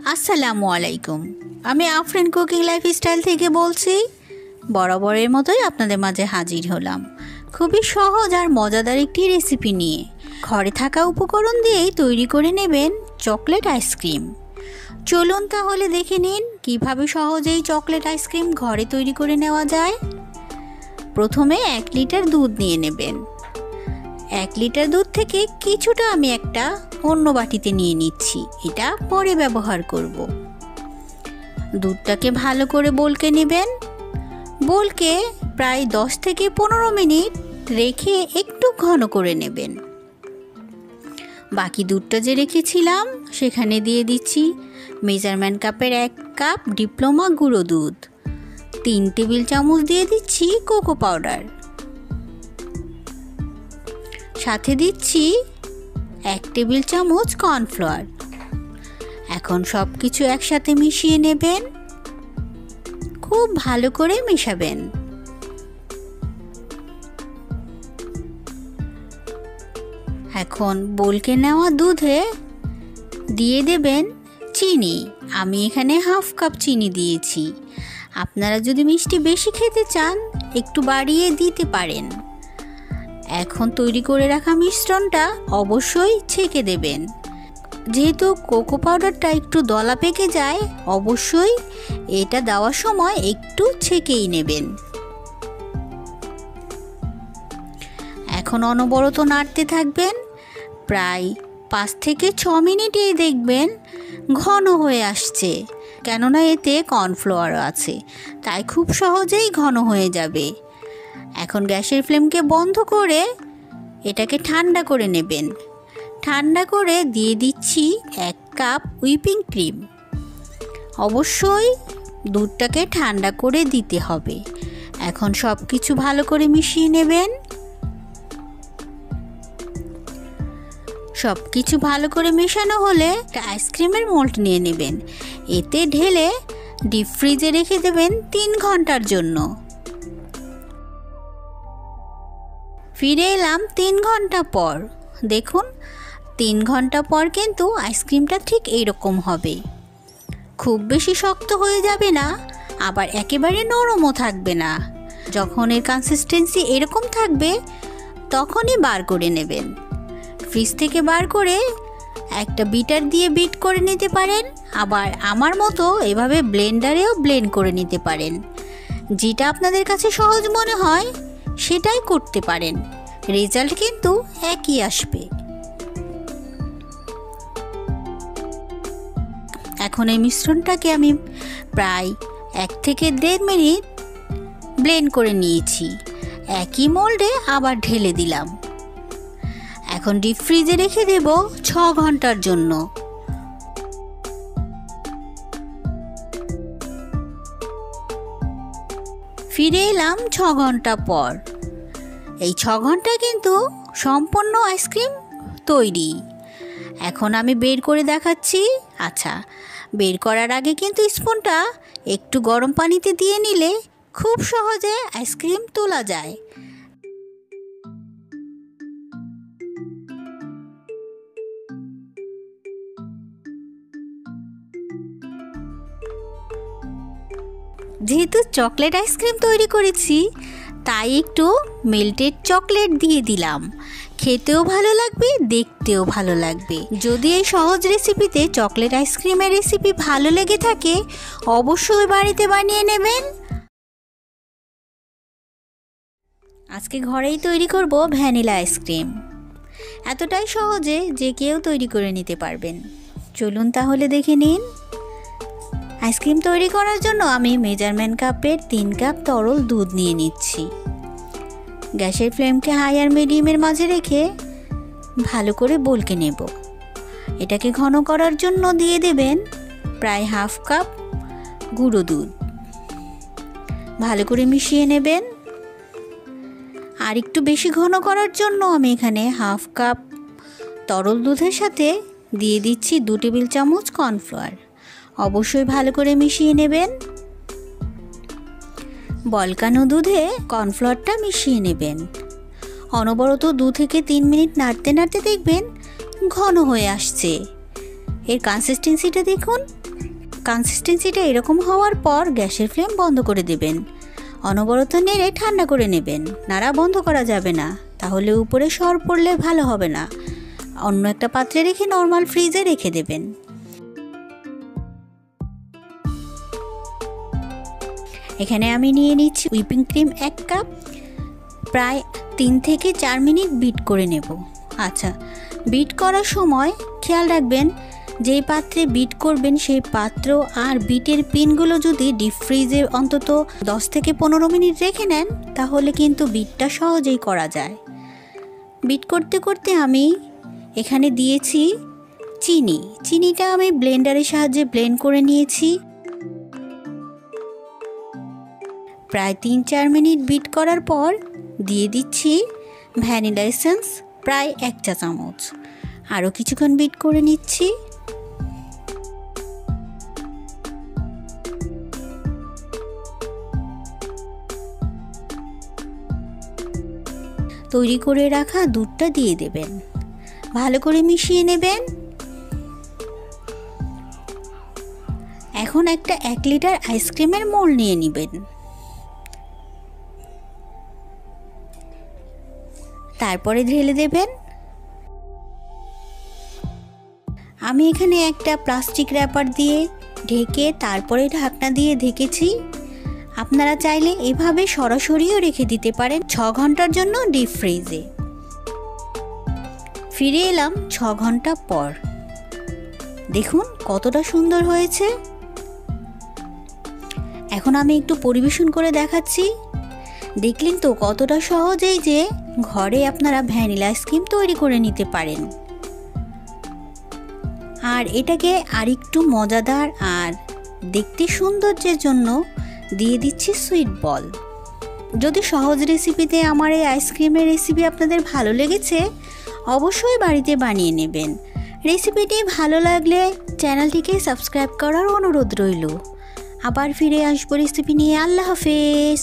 আসসালামু আলাইকুম। আমি আফরিন কুকিং লাইফস্টাইল থেকে বলছি। বরাবরের মতোই আপনাদের মাঝে হাজির হলাম খুবই সহজ আর মজাদার একটি রেসিপি নিয়ে। ঘরে থাকা উপকরণ দিয়েই তৈরি করে নেবেন চকলেট আইসক্রিম। চলুন তাহলে দেখে নিন কিভাবে সহজেই চকলেট আইসক্রিম ঘরে তৈরি করে নেওয়া যায়। প্রথমে 1 লিটার দুধ নিয়ে নেবেন। 1 লিটার দুধ থেকে কিছুটা আমি একটা অন্য বাটিতে নিয়ে নিচ্ছি, এটা পরে ব্যবহার করব। দুধটাকে ভালো করে বলকে নেবেন। বলকে প্রায় 10 থেকে 15 মিনিট রেখে একটু ঘন করে নেবেন। বাকি দুধটা যে রেখেছিলাম সেখানে দিয়ে দিচ্ছি মেজারমেন্ট কাপের 1 কাপ ডিপ্লোমা গুঁড়ো দুধ, 3 টেবিল চামচ দিয়ে দিচ্ছি কোকো পাউডার, সাথে দিচ্ছি 1 টেবিল চামচ কর্নফ্লাওয়ার। এখন সব কিছু একসাথে মিশিয়ে নেবেন, খুব ভালো করে মেশাবেন। এখন বলকে নেওয়া দুধে দিয়ে দেবেন চিনি। আমি এখানে হাফ কাপ চিনি দিয়েছি। আপনারা যদি মিষ্টি বেশি খেতে চান একটু বাড়িয়ে দিতে পারেন। এখন তৈরি করে রাখা মিশ্রণটা অবশ্যই ছেঁকে দেবেন। যেহেতু কোকো পাউডারটা একটু দলা পেকে যায়, অবশ্যই এটা দেওয়ার সময় একটু ছেঁকেই নেবেন। এখন অনবরত নাড়তে থাকবেন। প্রায় 5 থেকে 6 মিনিটেই দেখবেন ঘন হয়ে আসছে, কেননা এতে কর্নফ্লাওয়ার আছে, তাই খুব সহজেই ঘন হয়ে যাবে। এখন গ্যাসের ফ্লেমকে বন্ধ করে এটাকে ঠান্ডা করে নেবেন। ঠান্ডা করে দিয়ে দিচ্ছি 1 কাপ হুইপিং ক্রিম। অবশ্যই দুধটাকে ঠান্ডা করে দিতে হবে। এখন সব কিছু ভালো করে মিশিয়ে নেবেন। সব কিছু ভালো করে মেশানো হলে একটা আইসক্রিমের মোল্ড নিয়ে নেবেন। এতে ঢেলে ডিপ ফ্রিজে রেখে দেবেন 3 ঘন্টার জন্য। ফিরে এলাম 3 ঘন্টা পর। দেখুন 3 ঘন্টা পর কিন্তু আইসক্রিমটা ঠিক এইরকম হবে। খুব বেশি শক্ত হয়ে যাবে না, আবার একেবারে নরমও থাকবে না। যখন এর কনসিস্টেন্সি এরকম থাকবে তখনই বার করে নেবেন। ফ্রিজ থেকে বার করে একটা বিটার দিয়ে বিট করে নিতে পারেন, আবার আমার মতো এভাবে ব্লেন্ডারেও ব্লেন্ড করে নিতে পারেন। যেটা আপনাদের কাছে সহজ মনে হয় সেটাই করতে পারেন, রেজাল্ট কিন্তু একই আসবে। এখন এই মিশ্রণটাকে আমি প্রায় 1 থেকে 1.5 মিনিট ব্লেন্ড করে নিয়েছি। একই মোল্ডে আবার ঢেলে দিলাম। এখন ডিপ ফ্রিজে রেখে দেব 6 ঘন্টার জন্য। ফিরে এলাম 6 ঘন্টা পর। এই 6 ঘন্টা কিন্তু সম্পূর্ণ আইসক্রিম তৈরি। এখন আমি বের করে দেখাচ্ছি। আচ্ছা, বের করার আগে কিন্তু স্পুনটা একটু গরম পানিতে দিয়ে নিলে খুব সহজে আইসক্রিম তোলা যায়। যেহেতু চকলেট আইসক্রিম তৈরি করেছি তাই একটু মেল্টেড চকলেট দিয়ে দিলাম। খেতেও ভালো লাগবে, দেখতেও ভালো লাগবে। যদি এই সহজ রেসিপিতে চকলেট আইসক্রিমের রেসিপি ভালো লেগে থাকে অবশ্যই বাড়িতে বানিয়ে নেবেন। আজকে ঘরেই তৈরি করব ভ্যানিলা আইসক্রিম। এতটাই সহজে যে কেউ তৈরি করে নিতে পারবেন। চলুন তাহলে দেখে নিন। আইসক্রিম তৈরি করার জন্য আমি মেজারমেন্ট কাপের 3 কাপ তরল দুধ নিয়ে নিচ্ছি। গ্যাসের ফ্লেমকে হাই আর মিডিয়ামের মাঝে রেখে ভালো করে বলকে নেব। এটাকে ঘন করার জন্য দিয়ে দেবেন প্রায় হাফ কাপ গুঁড়ো দুধ। ভালো করে মিশিয়ে নেবেন। আর একটু বেশি ঘন করার জন্য আমি এখানে হাফ কাপ তরল দুধের সাথে দিয়ে দিচ্ছি 2 টেবিল চামচ কর্নফ্লাওয়ার। অবশ্যই ভালো করে মিশিয়ে নেবেন। বলকানো দুধে কর্নফ্লাওয়ারটা মিশিয়ে নেবেন। অনবরত 2 থেকে 3 মিনিট নাড়তে নাড়তে দেখবেন ঘন হয়ে আসছে। এর কনসিস্টেন্সিটা দেখুন কনসিস্টেন্সিটা এরকম হওয়ার পর গ্যাসের ফ্লেম বন্ধ করে দেবেন। অনবরত নেড়ে ঠান্ডা করে নেবেন, নাড়া বন্ধ করা যাবে না, তাহলে উপরে সর পড়লে ভালো হবে না। অন্য একটা পাত্রে রেখে নর্মাল ফ্রিজে রেখে দেবেন। এখানে আমি নিয়ে নিচ্ছি হুইপিং ক্রিম 1 কাপ। প্রায় 3 থেকে 4 মিনিট বিট করে নেব। আচ্ছা, বিট করার সময় খেয়াল রাখবেন যেই পাত্রে বিট করবেন সেই পাত্র আর বিটের পিনগুলো যদি ডিপ ফ্রিজে অন্তত 10 থেকে 15 মিনিট রেখে নেন তাহলে কিন্তু বিটটা সহজেই করা যায়। বিট করতে করতে আমি এখানে দিয়েছি চিনিটা আমি ব্লেন্ডারের সাহায্যে ব্লেন্ড করে নিয়েছি। প্রায় 3-4 মিনিট বিট করার পর দিয়ে দিচ্ছি ভ্যানিলা এসেন্স প্রায় 1 চা চামচ। আরও কিছুক্ষণ বিট করে নিচ্ছি। তৈরি করে রাখা দুধটা দিয়ে দেবেন, ভালো করে মিশিয়ে নেবেন। এখন একটা 1 লিটার আইসক্রিমের মোল্ড নিয়ে নেবেন, তারপরে ঢেলে দেবেন। আমি এখানে একটা প্লাস্টিক র্যাপার দিয়ে ঢেকে তারপরে ঢাকনা দিয়ে ঢেকেছি। আপনারা চাইলে এভাবে সরাসরিও রেখে দিতে পারেন 6 ঘন্টার জন্য ডিপ ফ্রিজে। ফিরে এলাম 6 ঘন্টা পর। দেখুন কতটা সুন্দর হয়েছে। এখন আমি একটু পরিবেশন করে দেখাচ্ছি। দেখলেন তো কতটা সহজেই যে ঘরে আপনারা ভ্যানিলা আইসক্রিম তৈরি করে নিতে পারেন। আর এটাকে আরেকটু মজাদার আর দেখতে সৌন্দর্যের জন্য দিয়ে দিচ্ছি সুইট বল। যদি সহজ রেসিপিতে আমার এই আইসক্রিমের রেসিপি আপনাদের ভালো লেগেছে অবশ্যই বাড়িতে বানিয়ে নেবেন। রেসিপিটি ভালো লাগলে চ্যানেলটিকে সাবস্ক্রাইব করার অনুরোধ রইল। আবার ফিরে আসবো রেসিপি নিয়ে। আল্লাহ হাফেজ।